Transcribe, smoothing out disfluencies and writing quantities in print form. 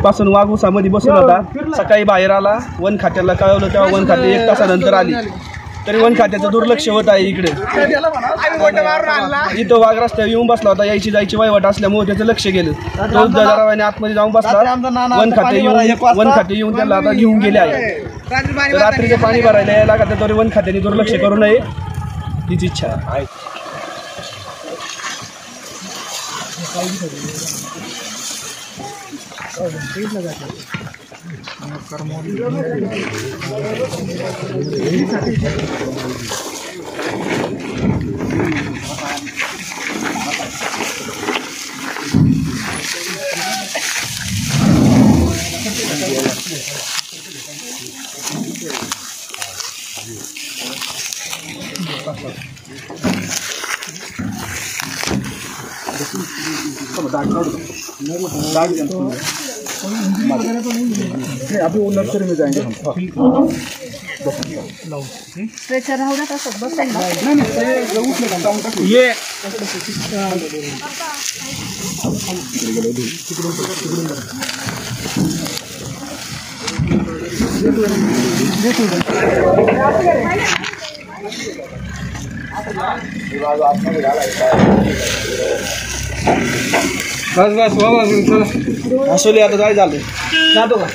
इथपासून वाघ उसामध्ये बसून होता. सकाळी बाहेर आला, वन खात्याला कळवलं तेव्हा वन खाते 1 तासानंतर आली. तरी वन खात्याचं दुर्लक्ष होत आहे इकडे. इथं वाघ रस्त्यावर येऊन बसला होता, यायची जायची वहिवाट असल्यामुळे त्याचं लक्ष गेलं. तो जरावाने आतमध्ये जाऊन बसला. वन खाते येऊन त्याला आता घेऊन गेले आहे. रात्रीचं पाणी भरायला यायला लागतं तरी वन खात्याने दुर्लक्ष करू नये हीच इच्छा आहे. अभी वो नर्सरी में जाएंगे हम. स्ट्रेचर राहू का सब बस ये बस बस बाबा असले आता काय झालं जातो का